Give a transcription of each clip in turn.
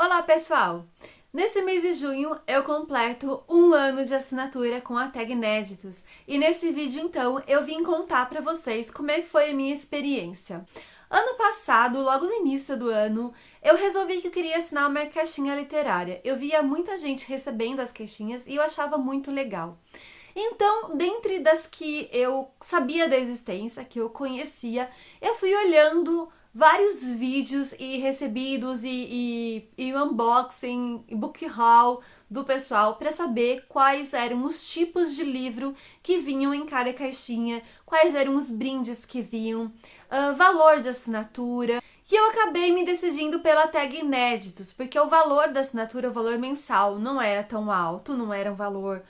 Olá, pessoal! Nesse mês de junho eu completo um ano de assinatura com a Tag Inéditos e nesse vídeo então eu vim contar pra vocês como é que foi a minha experiência. Ano passado, logo no início do ano, eu resolvi que eu queria assinar uma caixinha literária. Eu via muita gente recebendo as caixinhas e eu achava muito legal. Então, dentre das que eu sabia da existência, que eu conhecia, eu fui olhando vários vídeos e recebidos e unboxing e book haul do pessoal para saber quais eram os tipos de livro que vinham em cada caixinha, quais eram os brindes que vinham, valor de assinatura. E eu acabei me decidindo pela tag inéditos, porque o valor da assinatura, o valor mensal, não era tão alto, não era um valor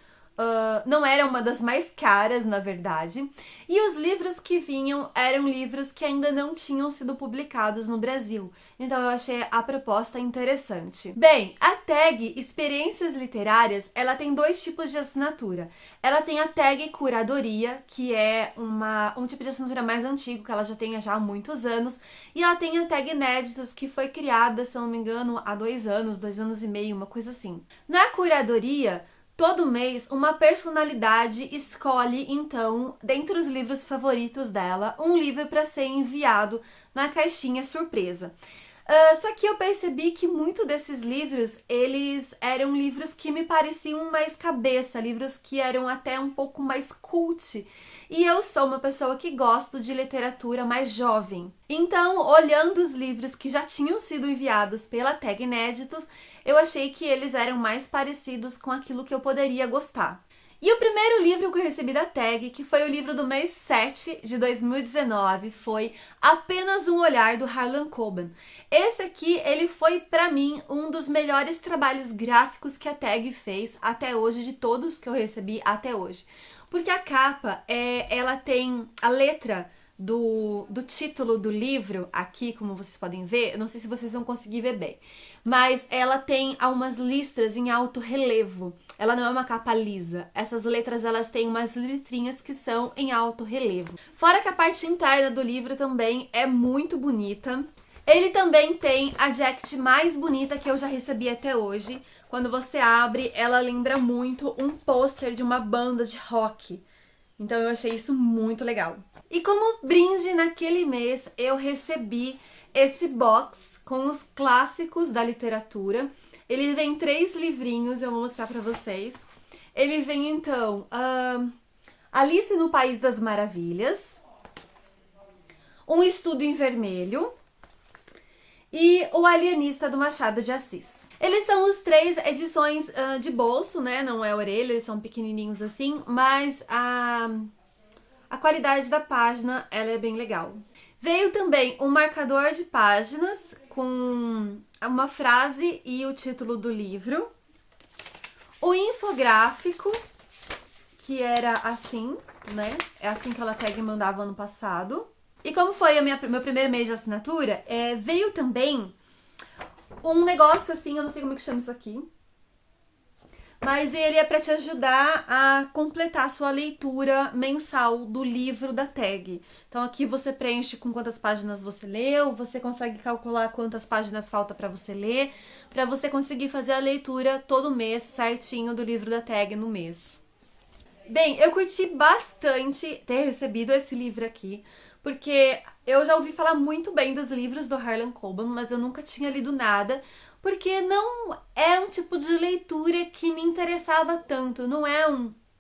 não era uma das mais caras, na verdade, e os livros que vinham eram livros que ainda não tinham sido publicados no Brasil, então eu achei a proposta interessante. Bem, a tag Experiências Literárias, ela tem dois tipos de assinatura. Ela tem a tag Curadoria, que é um tipo de assinatura mais antigo, que ela já tem há muitos anos, e ela tem a tag Inéditos, que foi criada, se eu não me engano, há 2 anos e meio, uma coisa assim. Na Curadoria, todo mês, uma personalidade escolhe, então, dentre os livros favoritos dela, um livro para ser enviado na caixinha surpresa. Só que eu percebi que muito desses livros, eles eram livros que me pareciam mais cabeça, livros que eram até um pouco mais cult. E eu sou uma pessoa que gosto de literatura mais jovem. Então, olhando os livros que já tinham sido enviados pela Tag Inéditos, eu achei que eles eram mais parecidos com aquilo que eu poderia gostar. E o primeiro livro que eu recebi da Tag, que foi o livro do mês 7 de 2019, foi Apenas um Olhar, do Harlan Coben. Esse aqui, ele foi, pra mim, um dos melhores trabalhos gráficos que a Tag fez até hoje, de todos que eu recebi até hoje. Porque a capa, ela tem a letra do título do livro aqui, como vocês podem ver. Eu não sei se vocês vão conseguir ver bem, mas ela tem umas listras em alto relevo. Ela não é uma capa lisa. Essas letras, elas têm umas letrinhas que são em alto relevo. Fora que a parte interna do livro também é muito bonita. Ele também tem a jacket mais bonita que eu já recebi até hoje. Quando você abre, ela lembra muito um pôster de uma banda de rock. Então eu achei isso muito legal. E como brinde naquele mês, eu recebi esse box com os clássicos da literatura. Ele vem 3 livrinhos, eu vou mostrar pra vocês. Ele vem então Alice no País das Maravilhas, Um Estudo em Vermelho e O Alienista, do Machado de Assis. Eles são os 3 edições de bolso, né? Não é orelha, eles são pequenininhos assim, mas a qualidade da página, ela é bem legal. Veio também um marcador de páginas com uma frase e o título do livro. O infográfico, que era assim, né? É assim que a Tag mandava ano passado. E como foi meu primeiro mês de assinatura, veio também um negócio assim, eu não sei como é que chama isso aqui, mas ele é para te ajudar a completar a sua leitura mensal do livro da Tag. Então aqui você preenche com quantas páginas você leu, você consegue calcular quantas páginas falta para você ler, para você conseguir fazer a leitura todo mês certinho do livro da Tag no mês. Bem, eu curti bastante ter recebido esse livro aqui, porque eu já ouvi falar muito bem dos livros do Harlan Coben, mas eu nunca tinha lido nada, porque não é um tipo de leitura que me interessava tanto, não é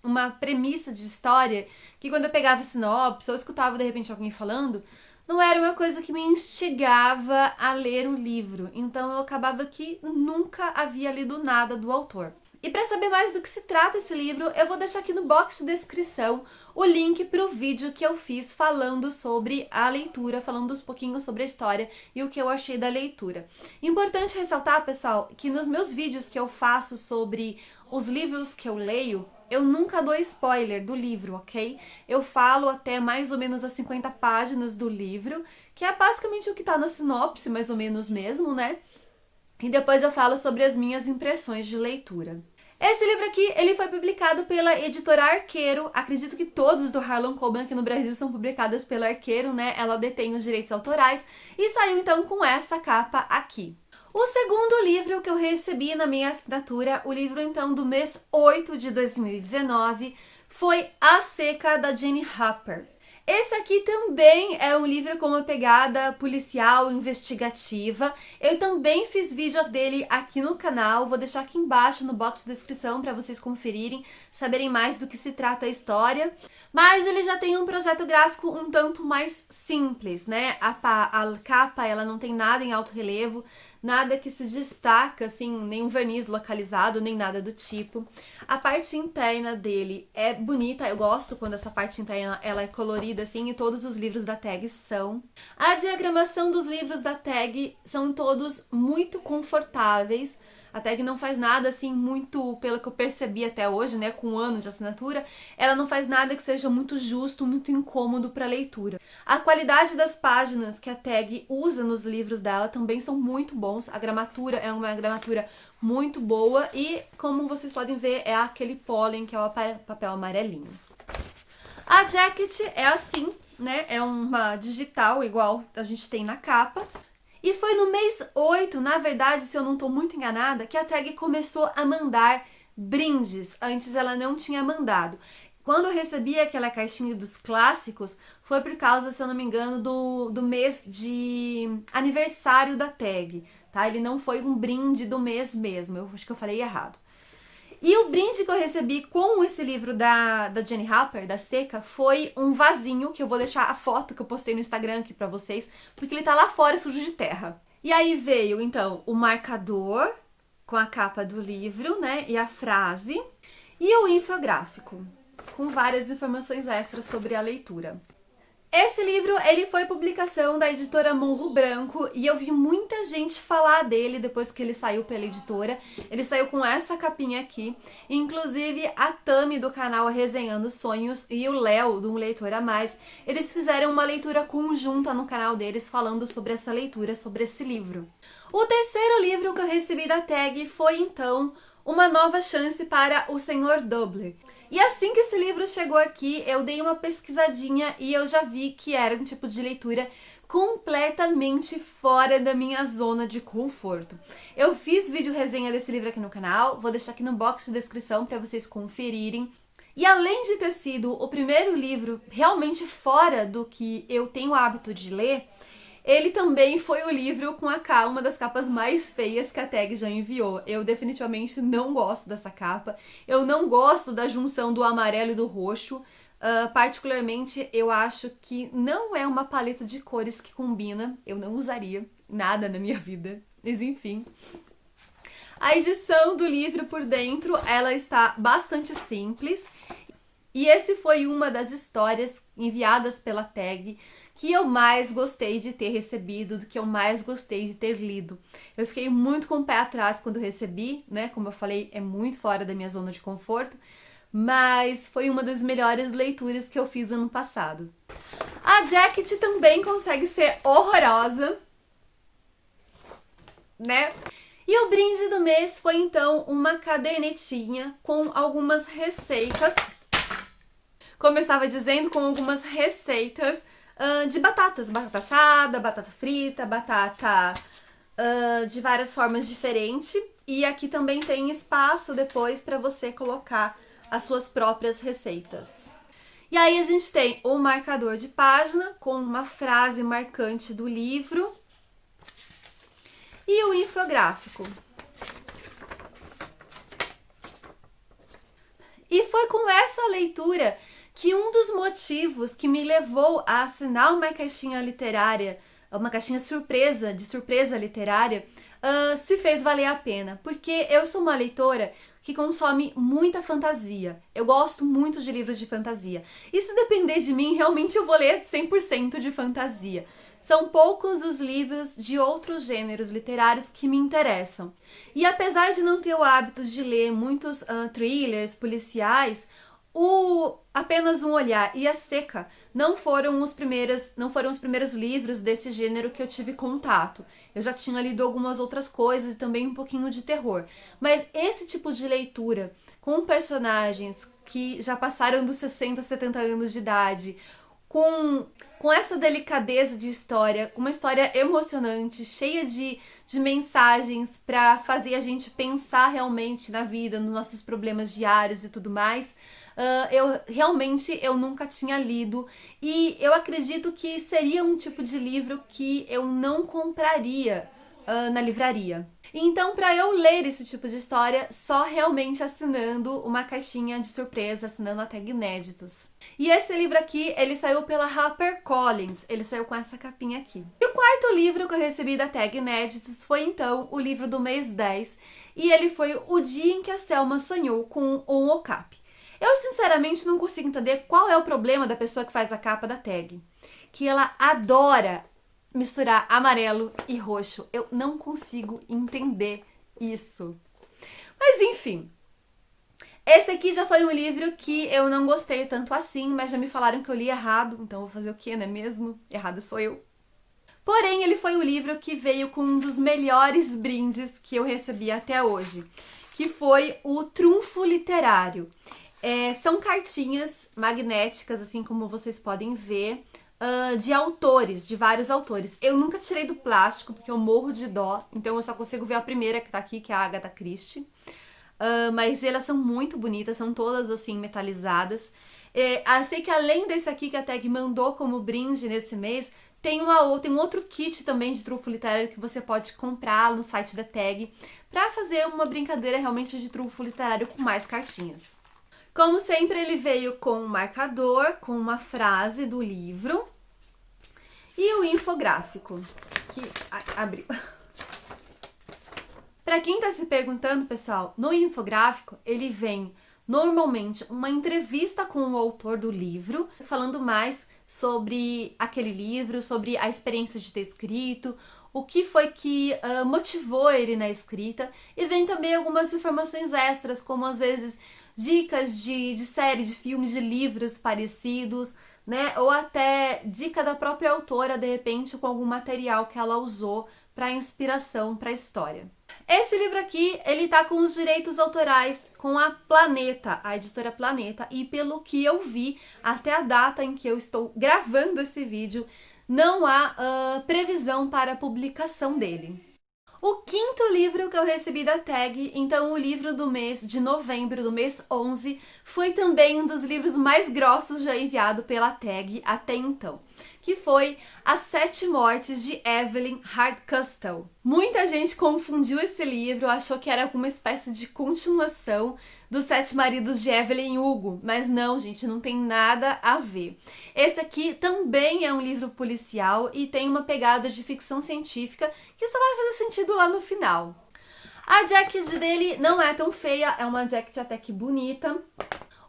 uma premissa de história que quando eu pegava sinopse ou escutava de repente alguém falando, não era uma coisa que me instigava a ler o livro, então eu acabava que nunca havia lido nada do autor. E para saber mais do que se trata esse livro, eu vou deixar aqui no box de descrição o link para o vídeo que eu fiz falando sobre a leitura, falando um pouquinho sobre a história e o que eu achei da leitura. Importante ressaltar, pessoal, que nos meus vídeos que eu faço sobre os livros que eu leio, eu nunca dou spoiler do livro, ok? Eu falo até mais ou menos as 50 páginas do livro, que é basicamente o que tá na sinopse, mais ou menos mesmo, né? E depois eu falo sobre as minhas impressões de leitura. Esse livro aqui, ele foi publicado pela editora Arqueiro. Acredito que todos do Harlan Coben aqui no Brasil são publicados pela Arqueiro, né? Ela detém os direitos autorais. E saiu então com essa capa aqui. O segundo livro que eu recebi na minha assinatura, o livro então do mês 8 de 2019, foi A Seca, da Jane Harper. Esse aqui também é um livro com uma pegada policial, investigativa. Eu também fiz vídeo dele aqui no canal, vou deixar aqui embaixo no box de descrição para vocês conferirem, saberem mais do que se trata a história. Mas ele já tem um projeto gráfico um tanto mais simples, né? A capa, ela não tem nada em alto relevo, nada que se destaca, assim, nenhum verniz localizado, nem nada do tipo. A parte interna dele é bonita, eu gosto quando essa parte interna ela é colorida, assim, e todos os livros da tag são. A diagramação dos livros da tag são todos muito confortáveis. A tag não faz nada assim muito, pelo que eu percebi até hoje, né, com um ano de assinatura, ela não faz nada que seja muito justo, muito incômodo para leitura. A qualidade das páginas que a tag usa nos livros dela também são muito bons. A gramatura é uma gramatura muito boa e, como vocês podem ver, é aquele pólen que é o papel amarelinho. A jacket é assim, né, é uma digital igual a gente tem na capa. E foi no mês 8, na verdade, se eu não estou muito enganada, que a tag começou a mandar brindes. Antes ela não tinha mandado. Quando eu recebi aquela caixinha dos clássicos, foi por causa, se eu não me engano, do mês de aniversário da tag, tá? Ele não foi um brinde do mês mesmo, eu acho que eu falei errado. E o brinde que eu recebi com esse livro da Jane Harper, da Seca, foi um vasinho, que eu vou deixar a foto que eu postei no Instagram aqui pra vocês, porque ele tá lá fora sujo de terra. E aí veio, então, o marcador com a capa do livro, né, e a frase, e o infográfico, com várias informações extras sobre a leitura. Esse livro, ele foi publicação da editora Morro Branco e eu vi muita gente falar dele depois que ele saiu pela editora. Ele saiu com essa capinha aqui. Inclusive, a Tami do canal Resenhando Sonhos e o Léo, do Um Leitor a Mais, eles fizeram uma leitura conjunta no canal deles falando sobre essa leitura, sobre esse livro. O terceiro livro que eu recebi da tag foi, então, Uma Nova Chance para o Sr. Doubler. E assim que esse livro chegou aqui, eu dei uma pesquisadinha e eu já vi que era um tipo de leitura completamente fora da minha zona de conforto. Eu fiz vídeo resenha desse livro aqui no canal, vou deixar aqui no box de descrição para vocês conferirem. E além de ter sido o primeiro livro realmente fora do que eu tenho o hábito de ler, ele também foi o livro com uma das capas mais feias que a tag já enviou. Eu definitivamente não gosto dessa capa. Eu não gosto da junção do amarelo e do roxo. Particularmente, eu acho que não é uma paleta de cores que combina. Eu não usaria nada na minha vida. Mas enfim. A edição do livro por dentro, ela está bastante simples. E esse foi uma das histórias enviadas pela tag que eu mais gostei de ter recebido, do que eu mais gostei de ter lido. Eu fiquei muito com o pé atrás quando recebi, né? Como eu falei, é muito fora da minha zona de conforto, mas foi uma das melhores leituras que eu fiz ano passado. A jacket também consegue ser horrorosa, né? E o brinde do mês foi então uma cadernetinha com algumas receitas, como eu estava dizendo, com algumas receitas de batatas, batata assada, batata frita, batata de várias formas diferentes. E aqui também tem espaço depois para você colocar as suas próprias receitas. E aí a gente tem o marcador de página com uma frase marcante do livro e o infográfico. E foi com essa leitura que um dos motivos que me levou a assinar uma caixinha literária, uma caixinha surpresa, de surpresa literária, se fez valer a pena. Porque eu sou uma leitora que consome muita fantasia. Eu gosto muito de livros de fantasia. E se depender de mim, realmente eu vou ler 100% de fantasia. São poucos os livros de outros gêneros literários que me interessam. E apesar de não ter o hábito de ler muitos thrillers, policiais, Apenas um Olhar e A Seca não foram os primeiros livros desse gênero que eu tive contato. Eu já tinha lido algumas outras coisas e também um pouquinho de terror. Mas esse tipo de leitura, com personagens que já passaram dos 60, 70 anos de idade, com essa delicadeza de história, uma história emocionante, cheia de de mensagens para fazer a gente pensar realmente na vida, nos nossos problemas diários e tudo mais. Eu nunca tinha lido e eu acredito que seria um tipo de livro que eu não compraria na livraria. Então, para eu ler esse tipo de história, só realmente assinando uma caixinha de surpresa, assinando a tag Inéditos. E esse livro aqui, ele saiu pela HarperCollins, ele saiu com essa capinha aqui. E o quarto livro que eu recebi da tag Inéditos foi então o livro do mês 10, e ele foi O Dia em que a Selma Sonhou com um Okapi. Eu sinceramente não consigo entender qual é o problema da pessoa que faz a capa da tag, que ela adora misturar amarelo e roxo. Eu não consigo entender isso. Mas enfim, esse aqui já foi um livro que eu não gostei tanto assim, mas já me falaram que eu li errado, então vou fazer o quê, não é mesmo? Errada sou eu. Porém, ele foi o livro que veio com um dos melhores brindes que eu recebi até hoje, que foi o Trunfo Literário. São cartinhas magnéticas, assim como vocês podem ver, de autores, de vários autores. Eu nunca tirei do plástico, porque eu morro de dó, então eu só consigo ver a primeira que tá aqui, que é a Agatha Christie. Mas elas são muito bonitas, são todas assim metalizadas. Eu sei que além desse aqui que a tag mandou como brinde nesse mês, tem um outro kit também de trunfo literário que você pode comprar no site da tag pra fazer uma brincadeira realmente de trunfo literário com mais cartinhas. Como sempre, ele veio com um marcador, com uma frase do livro e o infográfico, que abriu. Para quem tá se perguntando, pessoal, no infográfico ele vem normalmente uma entrevista com o autor do livro, falando mais sobre aquele livro, sobre a experiência de ter escrito, o que foi que motivou ele na escrita, e vem também algumas informações extras, como às vezes dicas de série, de filmes, de livros parecidos, né? Ou até dica da própria autora, de repente, com algum material que ela usou para inspiração para a história. Esse livro aqui, ele tá com os direitos autorais com a Planeta, a editora Planeta, e pelo que eu vi, até a data em que eu estou gravando esse vídeo, não há previsão para a publicação dele. O quinto livro que eu recebi da tag, então o livro do mês de novembro, do mês 11, foi também um dos livros mais grossos já enviado pela tag até então, que foi As Sete Mortes de Evelyn Hardcastle. Muita gente confundiu esse livro, achou que era alguma espécie de continuação dos Sete Maridos de Evelyn Hugo, mas não, gente, não tem nada a ver. Esse aqui também é um livro policial e tem uma pegada de ficção científica que só vai fazer sentido lá no final. A jacket dele não é tão feia, é uma jacket até que bonita.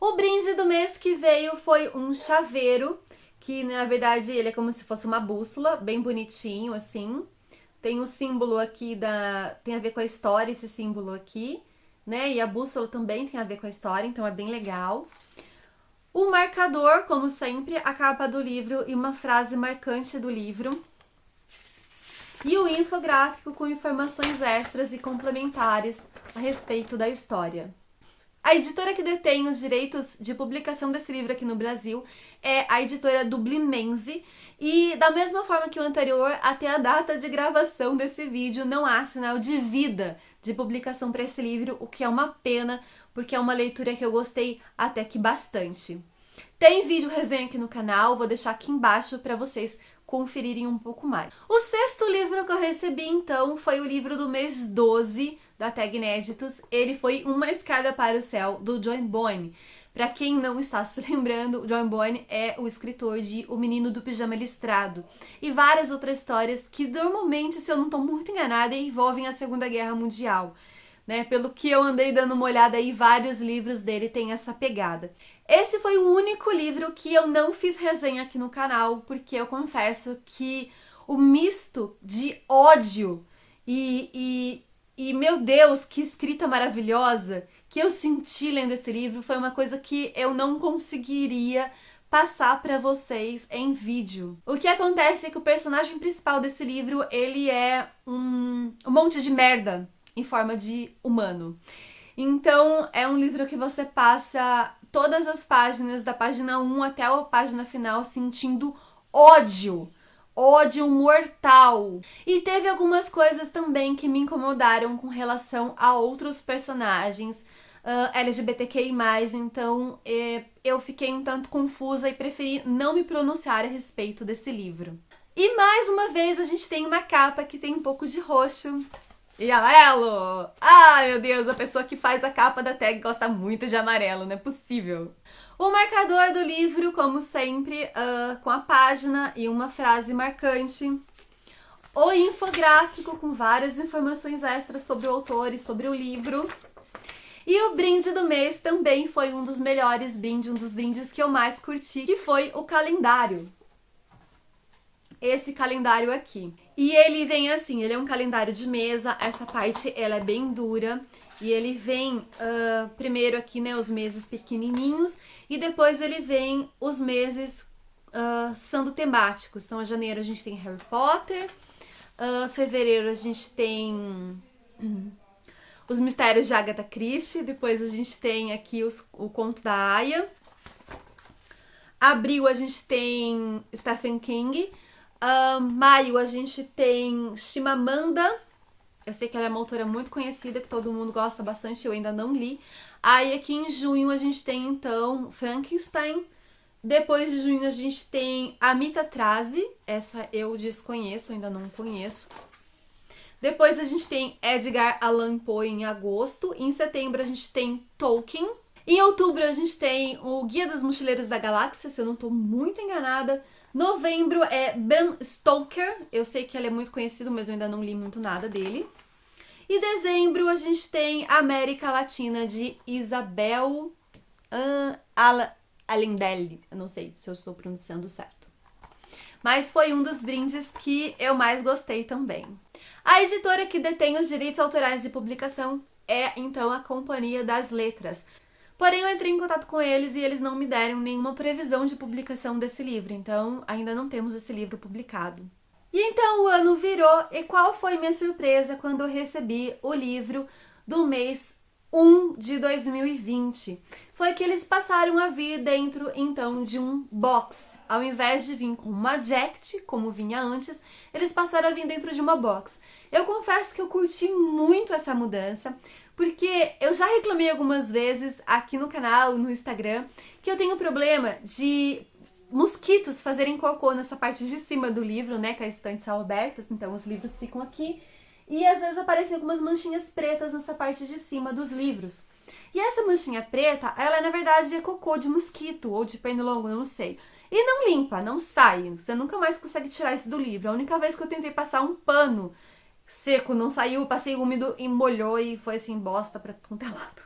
O brinde do mês que veio foi um chaveiro, que na verdade ele é como se fosse uma bússola, bem bonitinho assim. Tem o símbolo aqui tem a ver com a história, esse símbolo aqui, né? E a bússola também tem a ver com a história, então é bem legal. O marcador, como sempre, a capa do livro e uma frase marcante do livro. E o infográfico com informações extras e complementares a respeito da história. A editora que detém os direitos de publicação desse livro aqui no Brasil é a editora Dublimense, e da mesma forma que o anterior, até a data de gravação desse vídeo não há sinal de vida de publicação para esse livro, o que é uma pena, porque é uma leitura que eu gostei até que bastante. Tem vídeo resenha aqui no canal, vou deixar aqui embaixo para vocês conferirem um pouco mais. O sexto livro que eu recebi, então, foi o livro do mês 12, da tag Inéditos. Ele foi Uma Escada para o Céu, do John Boyne. Para quem não está se lembrando, o John Boyne é o escritor de O Menino do Pijama Listrado e várias outras histórias que normalmente, se eu não estou muito enganada, envolvem a Segunda Guerra Mundial. Né? Pelo que eu andei dando uma olhada aí, vários livros dele têm essa pegada. Esse foi o único livro que eu não fiz resenha aqui no canal, porque eu confesso que o misto de ódio e meu Deus, que escrita maravilhosa que eu senti lendo esse livro foi uma coisa que eu não conseguiria passar para vocês em vídeo. O que acontece é que o personagem principal desse livro, ele é um monte de merda em forma de humano. Então, é um livro que você passa todas as páginas, da página 1 até a página final, sentindo ódio. ódio mortal. E teve algumas coisas também que me incomodaram com relação a outros personagens LGBTQI+, então eu fiquei um tanto confusa e preferi não me pronunciar a respeito desse livro. E mais uma vez a gente tem uma capa que tem um pouco de roxo e amarelo. Ai, meu Deus, a pessoa que faz a capa da tag gosta muito de amarelo, não é possível. O marcador do livro, como sempre, com a página e uma frase marcante. O infográfico com várias informações extras sobre o autor e sobre o livro. E o brinde do mês também foi um dos melhores brindes, um dos brindes que eu mais curti, que foi o calendário. Esse calendário aqui. E ele vem assim, ele é um calendário de mesa, essa parte ela é bem dura. E ele vem primeiro aqui, né, os meses pequenininhos. E depois ele vem os meses sendo temáticos. Então, em janeiro a gente tem Harry Potter. Fevereiro a gente tem Os Mistérios de Agatha Christie. Depois a gente tem aqui o Conto da Aya. Abril a gente tem Stephen King. Maio a gente tem Chimamanda. Eu sei que ela é uma autora muito conhecida, que todo mundo gosta bastante, eu ainda não li. Aí aqui em junho a gente tem então Frankenstein. Depois de junho a gente tem Amita Trazi. Essa eu desconheço, eu ainda não conheço. Depois a gente tem Edgar Allan Poe em agosto. Em setembro a gente tem Tolkien. Em outubro a gente tem o Guia das Mochileiras da Galáxia, se eu não estou muito enganada. Novembro é Bram Stoker. Eu sei que ele é muito conhecido, mas eu ainda não li muito nada dele. E dezembro a gente tem América Latina de Isabel Allende. Eu não sei se eu estou pronunciando certo. Mas foi um dos brindes que eu mais gostei também. A editora que detém os direitos autorais de publicação é, então, a Companhia das Letras. Porém, eu entrei em contato com eles e eles não me deram nenhuma previsão de publicação desse livro. Então, ainda não temos esse livro publicado. E então o ano virou, e qual foi minha surpresa quando eu recebi o livro do mês 1 de 2020? Foi que eles passaram a vir dentro, então, de um box. Ao invés de vir com uma jacket, como vinha antes, eles passaram a vir dentro de uma box. Eu confesso que eu curti muito essa mudança, porque eu já reclamei algumas vezes aqui no canal, no Instagram, que eu tenho problema de mosquitos fazerem cocô nessa parte de cima do livro, né, que as estantes são abertas, então os livros ficam aqui, e às vezes aparecem algumas manchinhas pretas nessa parte de cima dos livros. E essa manchinha preta, ela na verdade é cocô de mosquito, ou de pernilongo, eu não sei. E não limpa, não sai, você nunca mais consegue tirar isso do livro. A única vez que eu tentei passar um pano seco, não saiu, passei úmido e molhou e foi assim, bosta pra tudo é lado.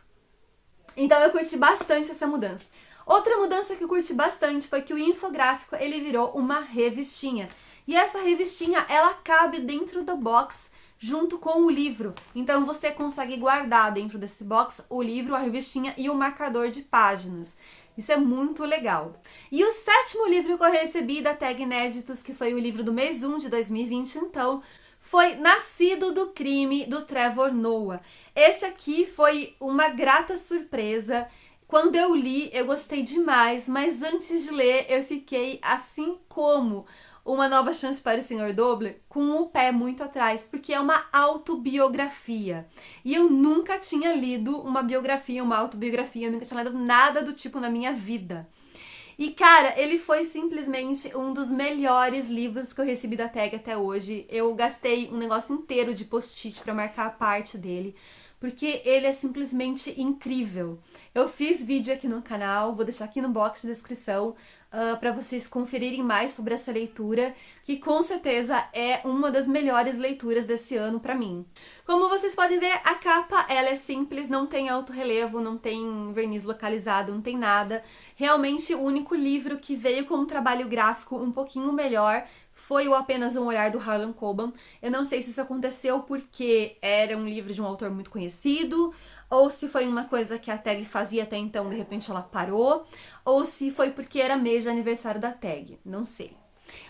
Então eu curti bastante essa mudança. Outra mudança que eu curti bastante foi que o infográfico, ele virou uma revistinha. E essa revistinha, ela cabe dentro do box, junto com o livro. Então você consegue guardar dentro desse box o livro, a revistinha e o marcador de páginas. Isso é muito legal. E o sétimo livro que eu recebi da Tag Inéditos, que foi o livro do mês 1 de 2020, então, foi Nascido do Crime, do Trevor Noah. Esse aqui foi uma grata surpresa. Quando eu li, eu gostei demais, mas antes de ler, eu fiquei assim como Uma Nova Chance para o Sr. Doble, com o pé muito atrás, porque é uma autobiografia. E eu nunca tinha lido uma biografia, uma autobiografia, eu nunca tinha lido nada do tipo na minha vida. E, cara, ele foi simplesmente um dos melhores livros que eu recebi da Tag até hoje. Eu gastei um negócio inteiro de post-it pra marcar a parte dele, porque ele é simplesmente incrível. Eu fiz vídeo aqui no canal, vou deixar aqui no box de descrição para vocês conferirem mais sobre essa leitura, que com certeza é uma das melhores leituras desse ano pra mim. Como vocês podem ver, a capa ela é simples, não tem alto relevo, não tem verniz localizado, não tem nada. Realmente o único livro que veio com um trabalho gráfico um pouquinho melhor foi o Apenas um Olhar, do Harlan Coben. Eu não sei se isso aconteceu porque era um livro de um autor muito conhecido, ou se foi uma coisa que a Tag fazia até então, de repente ela parou, ou se foi porque era mês de aniversário da Tag, não sei.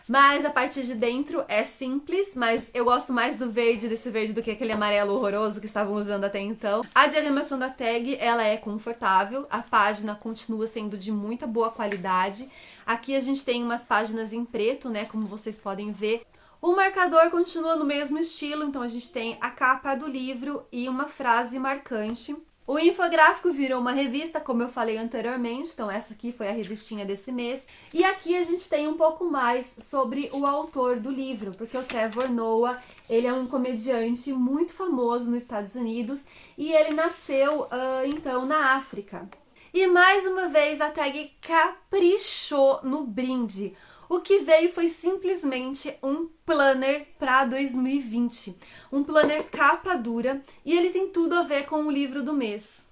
Mas a parte de dentro é simples, mas eu gosto mais do verde, desse verde, do que aquele amarelo horroroso que estavam usando até então. A diagramação da tag, ela é confortável, a página continua sendo de muita boa qualidade. Aqui a gente tem umas páginas em preto, né, como vocês podem ver. O marcador continua no mesmo estilo, então a gente tem a capa do livro e uma frase marcante. O infográfico virou uma revista, como eu falei anteriormente, então essa aqui foi a revistinha desse mês. E aqui a gente tem um pouco mais sobre o autor do livro, porque o Trevor Noah, ele é um comediante muito famoso nos Estados Unidos e ele nasceu, então, na África. E mais uma vez a tag caprichou no brinde. O que veio foi simplesmente um planner para 2020. Um planner capa dura e ele tem tudo a ver com o livro do mês.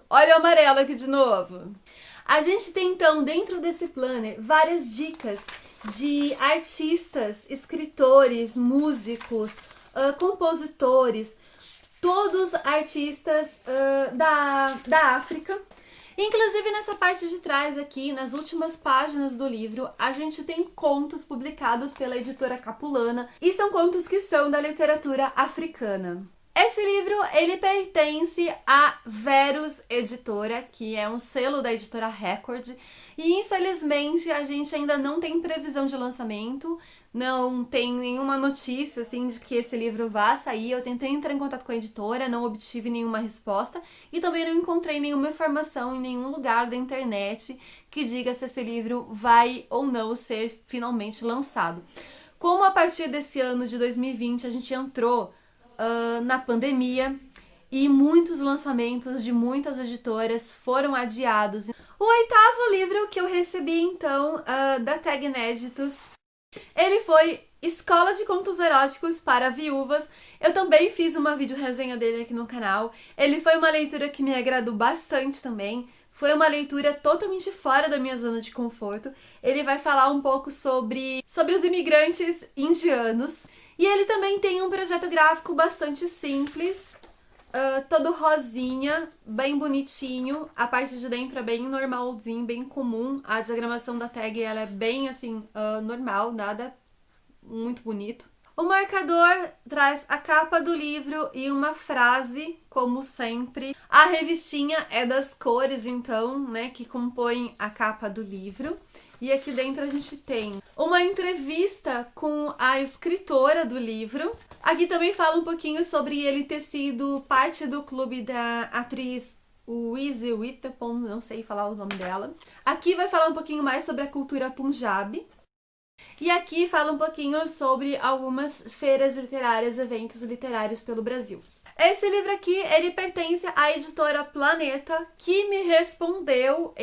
Olha o amarelo aqui de novo. A gente tem então dentro desse planner várias dicas de artistas, escritores, músicos, compositores, todos artistas da África. Inclusive nessa parte de trás aqui, nas últimas páginas do livro, a gente tem contos publicados pela editora Capulana e são contos que são da literatura africana. Esse livro, ele pertence à Verus Editora, que é um selo da editora Record, e infelizmente a gente ainda não tem previsão de lançamento, não tem nenhuma notícia assim de que esse livro vá sair. Eu tentei entrar em contato com a editora, não obtive nenhuma resposta e também não encontrei nenhuma informação em nenhum lugar da internet que diga se esse livro vai ou não ser finalmente lançado. Como a partir desse ano de 2020 a gente entrou na pandemia e muitos lançamentos de muitas editoras foram adiados. O oitavo livro que eu recebi então da Tag Inéditos, ele foi Escola de Contos Eróticos para Viúvas. Eu também fiz uma vídeo resenha dele aqui no canal. Ele foi uma leitura que me agradou bastante também. Foi uma leitura totalmente fora da minha zona de conforto. Ele vai falar um pouco sobre os imigrantes indianos. E ele também tem um projeto gráfico bastante simples, todo rosinha, bem bonitinho. A parte de dentro é bem normalzinho, bem comum. A diagramação da tag ela é bem assim, normal, nada muito bonito. O marcador traz a capa do livro e uma frase, como sempre. A revistinha é das cores, então, né, que compõem a capa do livro. E aqui dentro a gente tem uma entrevista com a escritora do livro. Aqui também fala um pouquinho sobre ele ter sido parte do clube da atriz Reese Witherspoon, não sei falar o nome dela. Aqui vai falar um pouquinho mais sobre a cultura Punjabi. E aqui fala um pouquinho sobre algumas feiras literárias, eventos literários pelo Brasil. Esse livro aqui, ele pertence à editora Planeta, que me respondeu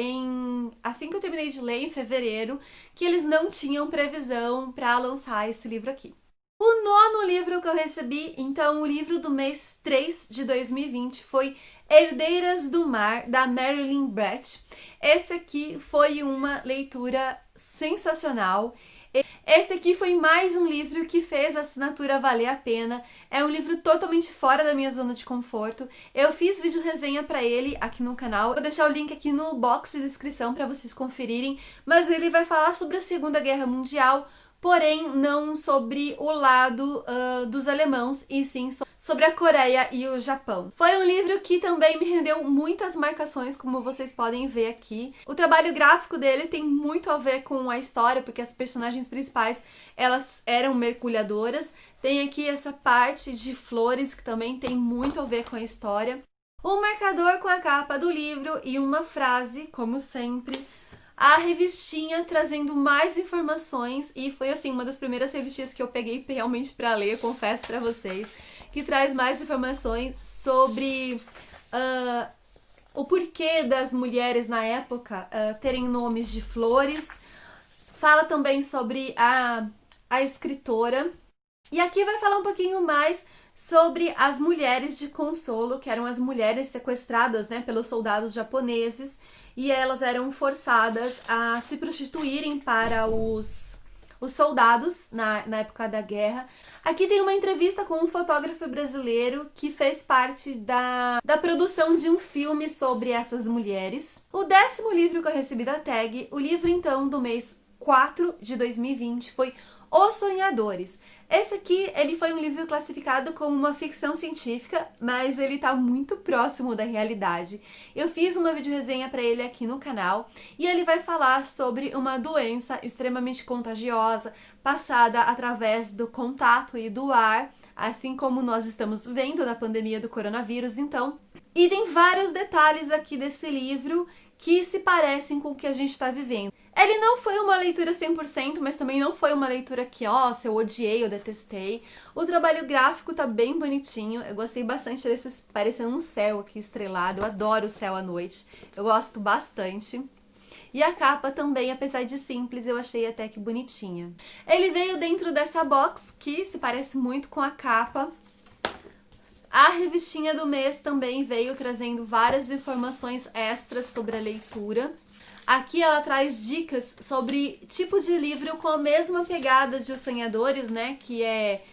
assim que eu terminei de ler, em fevereiro, que eles não tinham previsão para lançar esse livro aqui. O nono livro que eu recebi, então o livro do mês 3 de 2020, foi Herdeiras do Mar, da Marilyn Brett. Esse aqui foi uma leitura sensacional. Esse aqui foi mais um livro que fez a assinatura valer a pena. É um livro totalmente fora da minha zona de conforto. Eu fiz vídeo resenha pra ele aqui no canal. Vou deixar o link aqui no box de descrição pra vocês conferirem. Mas ele vai falar sobre a Segunda Guerra Mundial, porém não sobre o lado dos alemãos, e sim sobre a Coreia e o Japão. Foi um livro que também me rendeu muitas marcações, como vocês podem ver aqui. O trabalho gráfico dele tem muito a ver com a história, porque as personagens principais, elas eram mergulhadoras. Tem aqui essa parte de flores, que também tem muito a ver com a história. Um marcador com a capa do livro e uma frase, como sempre. A revistinha trazendo mais informações, e foi assim uma das primeiras revistinhas que eu peguei realmente para ler, confesso para vocês, que traz mais informações sobre o porquê das mulheres na época terem nomes de flores. Fala também sobre a escritora. E aqui vai falar um pouquinho mais sobre as mulheres de consolo, que eram as mulheres sequestradas, né, pelos soldados japoneses, e elas eram forçadas a se prostituírem para os soldados na época da guerra. Aqui tem uma entrevista com um fotógrafo brasileiro que fez parte da produção de um filme sobre essas mulheres. O 10º livro que eu recebi da tag, o livro então do mês 4 de 2020 foi Os Sonhadores. Esse aqui, ele foi um livro classificado como uma ficção científica, mas ele tá muito próximo da realidade. Eu fiz uma videoresenha para ele aqui no canal e ele vai falar sobre uma doença extremamente contagiosa, passada através do contato e do ar, assim como nós estamos vendo na pandemia do coronavírus, então. E tem vários detalhes aqui desse livro que se parecem com o que a gente está vivendo. Ele não foi uma leitura 100%, mas também não foi uma leitura que, nossa, eu odiei, eu detestei. O trabalho gráfico tá bem bonitinho, eu gostei bastante desses, parecendo um céu aqui estrelado, eu adoro o céu à noite, eu gosto bastante. E a capa também, apesar de simples, eu achei até que bonitinha. Ele veio dentro dessa box, que se parece muito com a capa. A revistinha do mês também veio trazendo várias informações extras sobre a leitura. Aqui ela traz dicas sobre tipo de livro com a mesma pegada de Os Sonhadores, né? Que é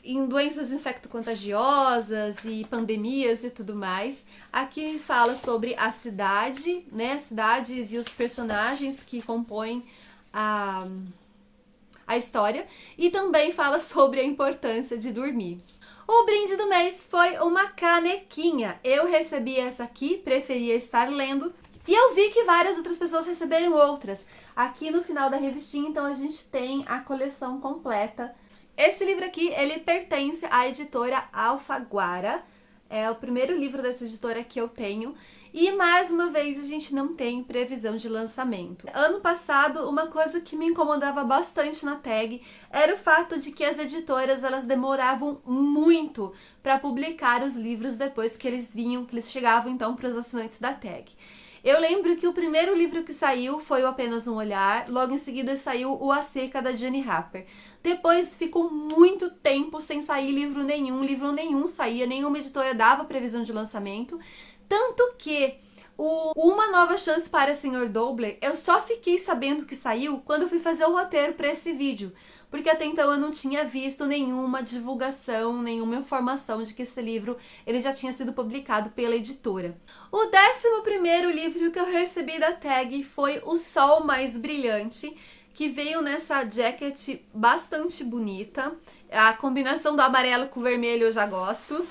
em doenças infecto-contagiosas e pandemias e tudo mais. Aqui fala sobre a cidade, né? As cidades e os personagens que compõem a história. E também fala sobre a importância de dormir. O brinde do mês foi uma canequinha. Eu recebi essa aqui, preferia estar lendo. E eu vi que várias outras pessoas receberam outras. Aqui no final da revistinha, então, a gente tem a coleção completa. Esse livro aqui, ele pertence à editora Alfaguara. É o primeiro livro dessa editora que eu tenho. E, mais uma vez, a gente não tem previsão de lançamento. Ano passado, uma coisa que me incomodava bastante na tag era o fato de que as editoras, elas demoravam muito para publicar os livros depois que eles vinham, que eles chegavam, então, para os assinantes da tag. Eu lembro que o primeiro livro que saiu foi o Apenas um Olhar, logo em seguida saiu o A Seca, da Jane Harper. Depois ficou muito tempo sem sair livro nenhum saía, nenhuma editora dava previsão de lançamento. Tanto que Uma Nova Chance para Sr. Doble, eu só fiquei sabendo que saiu quando eu fui fazer o roteiro para esse vídeo. Porque até então eu não tinha visto nenhuma divulgação, nenhuma informação de que esse livro ele já tinha sido publicado pela editora. O 11º livro que eu recebi da tag foi O Sol Mais Brilhante, que veio nessa jacket bastante bonita. A combinação do amarelo com o vermelho eu já gosto.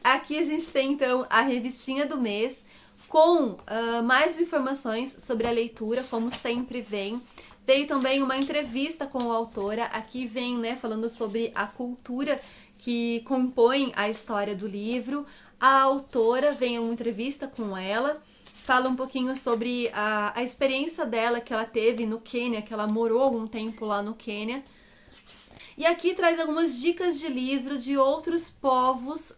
Aqui a gente tem então a revistinha do mês com mais informações sobre a leitura, como sempre vem. Veio também uma entrevista com a autora. Aqui vem, né, falando sobre a cultura que compõe a história do livro. A autora vem uma entrevista com ela. Fala um pouquinho sobre a experiência dela que ela teve no Quênia, que ela morou algum tempo lá no Quênia. E aqui traz algumas dicas de livro de outros povos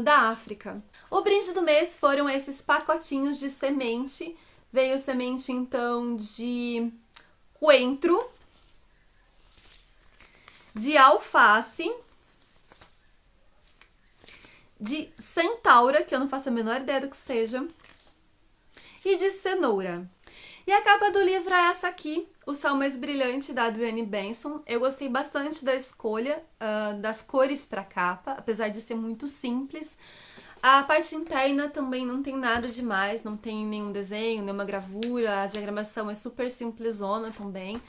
da África. O brinde do mês foram esses pacotinhos de semente. Veio semente, então, de coentro, de alface, de centaura, que eu não faço a menor ideia do que seja, e de cenoura. E a capa do livro é essa aqui, O Sol Mais Brilhante, da Adrienne Benson. Eu gostei bastante da escolha das cores para a capa, apesar de ser muito simples. A parte interna também não tem nada demais, não tem nenhum desenho, nenhuma gravura, a diagramação é super simplesona também.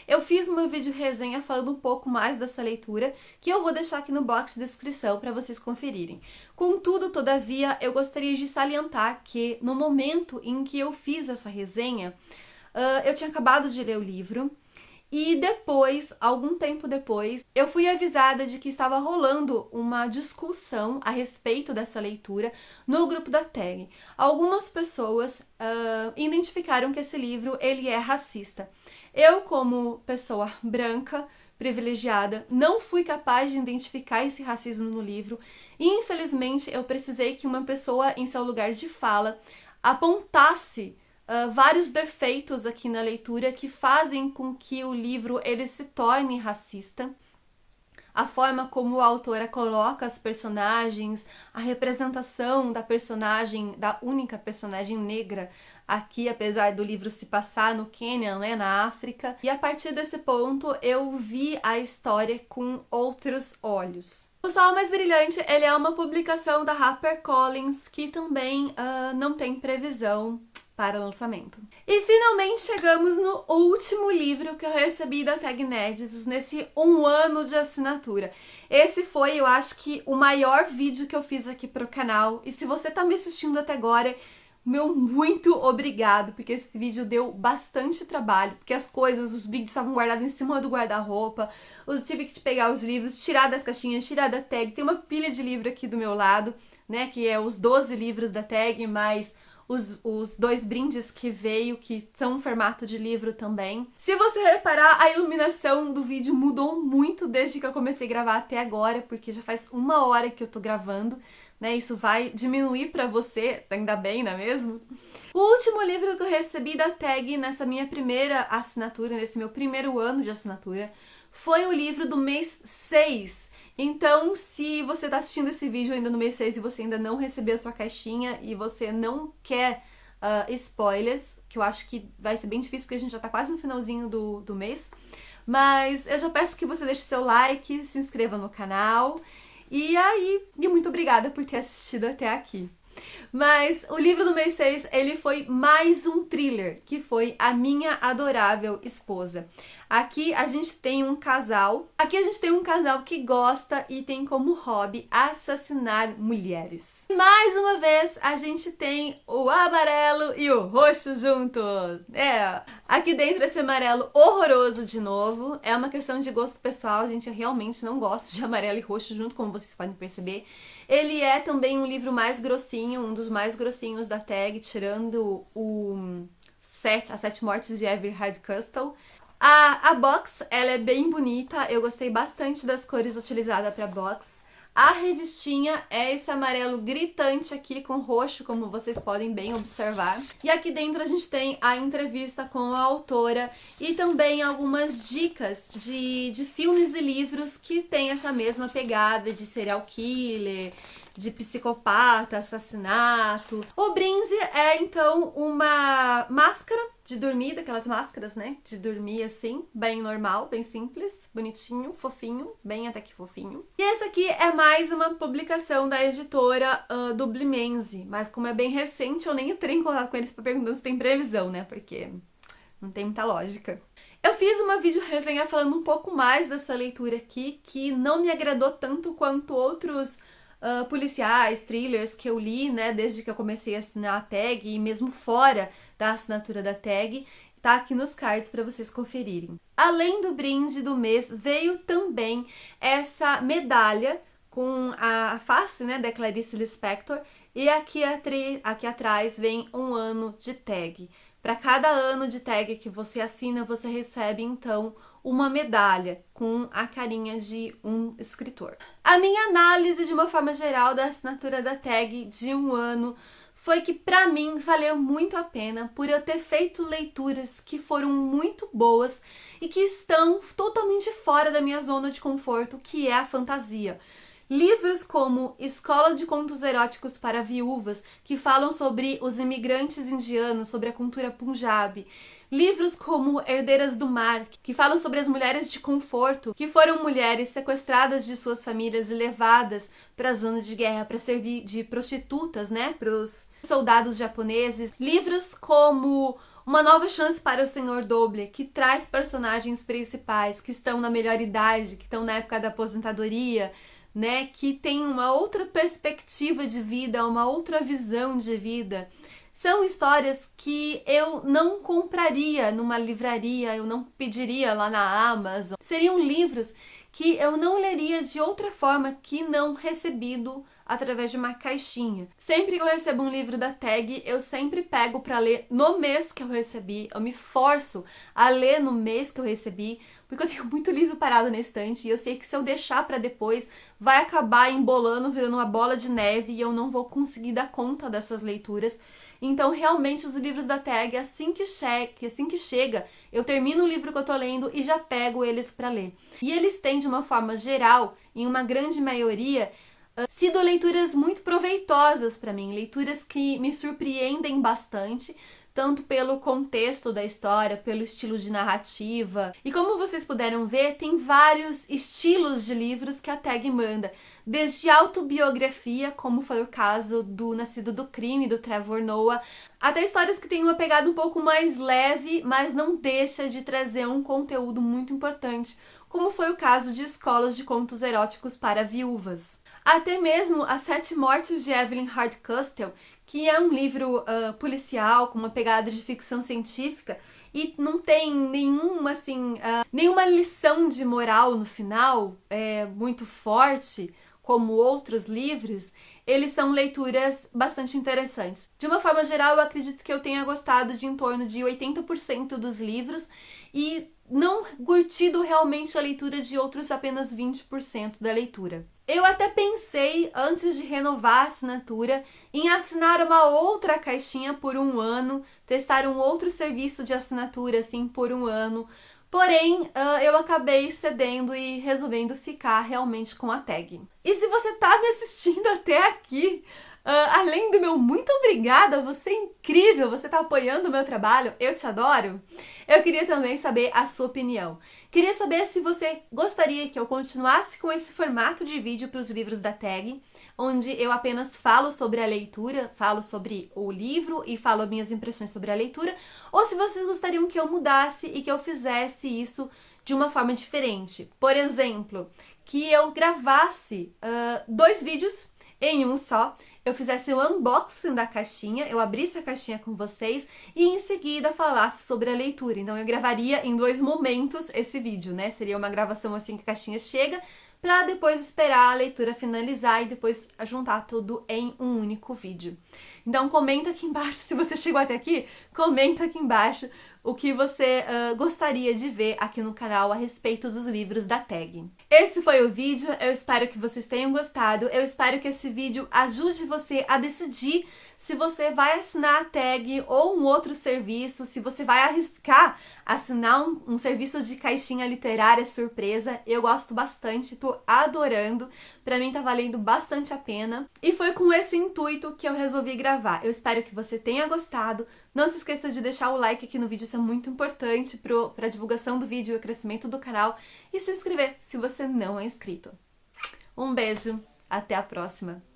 Eu fiz uma vídeo resenha falando um pouco mais dessa leitura, que eu vou deixar aqui no box de descrição para vocês conferirem. Contudo, todavia, eu gostaria de salientar que no momento em que eu fiz essa resenha, eu tinha acabado de ler o livro. E depois, algum tempo depois, eu fui avisada de que estava rolando uma discussão a respeito dessa leitura no grupo da tag. Algumas pessoas identificaram que esse livro ele é racista. Eu, como pessoa branca, privilegiada, não fui capaz de identificar esse racismo no livro. E, infelizmente, eu precisei que uma pessoa em seu lugar de fala apontasse vários defeitos aqui na leitura que fazem com que o livro ele se torne racista. A forma como a autora coloca as personagens, a representação da personagem, da única personagem negra aqui, apesar do livro se passar no Quênia, né, na África. E a partir desse ponto eu vi a história com outros olhos. O Sol Mais Brilhante ele é uma publicação da HarperCollins que também não tem previsão para lançamento. E finalmente chegamos no último livro que eu recebi da Tag Inéditos nesse 1 ano de assinatura. Esse foi, eu acho que, o maior vídeo que eu fiz aqui pro canal. E se você tá me assistindo até agora, meu muito obrigado, porque esse vídeo deu bastante trabalho, porque as coisas, os vídeos estavam guardados em cima do guarda-roupa, eu tive que pegar os livros, tirar das caixinhas, tirar da tag, tem uma pilha de livro aqui do meu lado, né, que é os 12 livros da tag, mais os 2 brindes que veio, que são um formato de livro também. Se você reparar, a iluminação do vídeo mudou muito desde que eu comecei a gravar até agora, porque já faz 1 hora que eu tô gravando, né? Isso vai diminuir pra você, ainda bem, não é mesmo? O último livro que eu recebi da tag nessa minha primeira assinatura, nesse meu primeiro ano de assinatura, foi o livro do mês 6. Então, se você tá assistindo esse vídeo ainda no mês 6 e você ainda não recebeu a sua caixinha e você não quer spoilers, que eu acho que vai ser bem difícil porque a gente já tá quase no finalzinho do mês, mas eu já peço que você deixe seu like, se inscreva no canal e muito obrigada por ter assistido até aqui. Mas o livro do mês 6, ele foi mais um thriller, que foi A Minha Adorável Esposa. Aqui a gente tem um casal. Que gosta e tem como hobby assassinar mulheres. Mais uma vez, a gente tem o amarelo e o roxo juntos. Aqui dentro esse amarelo horroroso de novo. É uma questão de gosto pessoal, gente. Eu realmente não gosto de amarelo e roxo junto, como vocês podem perceber. Ele é também um livro mais grossinho, um dos mais grossinhos da tag, tirando As 7 Mortes de Everhard Castle. A box, ela é bem bonita, eu gostei bastante das cores utilizadas para box. A revistinha é esse amarelo gritante aqui com roxo, como vocês podem bem observar. E aqui dentro a gente tem a entrevista com a autora e também algumas dicas de filmes e livros que tem essa mesma pegada de serial killer, de psicopata, assassinato. O brinde é, então, uma máscara de dormir, daquelas máscaras, né, de dormir assim, bem normal, bem simples, bonitinho, fofinho, bem até que fofinho. E esse aqui é mais uma publicação da editora Dublimense, mas como é bem recente, eu nem entrei em contato com eles pra perguntar se tem previsão, né, porque não tem muita lógica. Eu fiz uma vídeo resenha falando um pouco mais dessa leitura aqui, que não me agradou tanto quanto outros policiais, thrillers que eu li, né, desde que eu comecei a assinar a tag e mesmo fora da assinatura da tag, tá aqui nos cards para vocês conferirem. Além do brinde do mês, veio também essa medalha com a face, né, da Clarice Lispector, e aqui atrás vem 1 ano de tag. Para cada ano de tag que você assina, você recebe, então, uma medalha com a carinha de um escritor. A minha análise, de uma forma geral, da assinatura da tag de 1 ano foi que, para mim, valeu muito a pena por eu ter feito leituras que foram muito boas e que estão totalmente fora da minha zona de conforto, que é a fantasia. Livros como Escola de Contos Eróticos para Viúvas, que falam sobre os imigrantes indianos, sobre a cultura Punjabi. Livros como Herdeiras do Mar, que falam sobre as mulheres de conforto, que foram mulheres sequestradas de suas famílias e levadas para a zona de guerra para servir de prostitutas, né, para os soldados japoneses. Livros como Uma Nova Chance para o Senhor Doble, que traz personagens principais que estão na melhor idade, que estão na época da aposentadoria, né, que tem uma outra perspectiva de vida, uma outra visão de vida. São histórias que eu não compraria numa livraria, eu não pediria lá na Amazon. Seriam livros que eu não leria de outra forma que não recebido através de uma caixinha. Sempre que eu recebo um livro da tag, eu sempre pego para ler no mês que eu recebi. Eu me forço a ler no mês que eu recebi, porque eu tenho muito livro parado na estante e eu sei que se eu deixar para depois, vai acabar embolando, virando uma bola de neve e eu não vou conseguir dar conta dessas leituras. Então, realmente, os livros da tag, assim que chega, eu termino o livro que eu tô lendo e já pego eles para ler. E eles têm, de uma forma geral, em uma grande maioria, sido leituras muito proveitosas para mim, leituras que me surpreendem bastante, tanto pelo contexto da história, pelo estilo de narrativa. E como vocês puderam ver, tem vários estilos de livros que a tag manda, desde autobiografia, como foi o caso do Nascido do Crime, do Trevor Noah, até histórias que têm uma pegada um pouco mais leve, mas não deixa de trazer um conteúdo muito importante, como foi o caso de Escolas de Contos Eróticos para Viúvas. Até mesmo As Sete Mortes de Evelyn Hardcastle, que é um livro policial com uma pegada de ficção científica e não tem nenhuma lição de moral no final muito forte, como outros livros. Eles são leituras bastante interessantes. De uma forma geral, eu acredito que eu tenha gostado de em torno de 80% dos livros e não curtido realmente a leitura de outros apenas 20% da leitura. Eu até pensei, antes de renovar a assinatura, em assinar uma outra caixinha por um ano, testar um outro serviço de assinatura assim por um ano. Porém, eu acabei cedendo e resolvendo ficar realmente com a tag. E se você tá me assistindo até aqui, além do meu muito obrigada, você é incrível, você tá apoiando o meu trabalho, eu te adoro, eu queria também saber a sua opinião. Queria saber se você gostaria que eu continuasse com esse formato de vídeo para os livros da tag, onde eu apenas falo sobre a leitura, falo sobre o livro e falo minhas impressões sobre a leitura, ou se vocês gostariam que eu mudasse e que eu fizesse isso de uma forma diferente. Por exemplo, que eu gravasse 2 vídeos em um só, eu fizesse o unboxing da caixinha, eu abrisse a caixinha com vocês e em seguida falasse sobre a leitura. Então eu gravaria em 2 momentos esse vídeo, né? Seria uma gravação assim que a caixinha chega, para depois esperar a leitura finalizar e depois juntar tudo em um único vídeo. Então comenta aqui embaixo, se você chegou até aqui, comenta aqui embaixo o que você gostaria de ver aqui no canal a respeito dos livros da tag. Esse foi o vídeo, eu espero que vocês tenham gostado, eu espero que esse vídeo ajude você a decidir se você vai assinar a tag ou um outro serviço, se você vai arriscar assinar um serviço de caixinha literária surpresa. Eu gosto bastante, tô adorando, pra mim tá valendo bastante a pena. E foi com esse intuito que eu resolvi gravar. Eu espero que você tenha gostado. Não se esqueça de deixar o like aqui no vídeo, isso é muito importante pra divulgação do vídeo e o crescimento do canal. E se inscrever se você não é inscrito. Um beijo, até a próxima!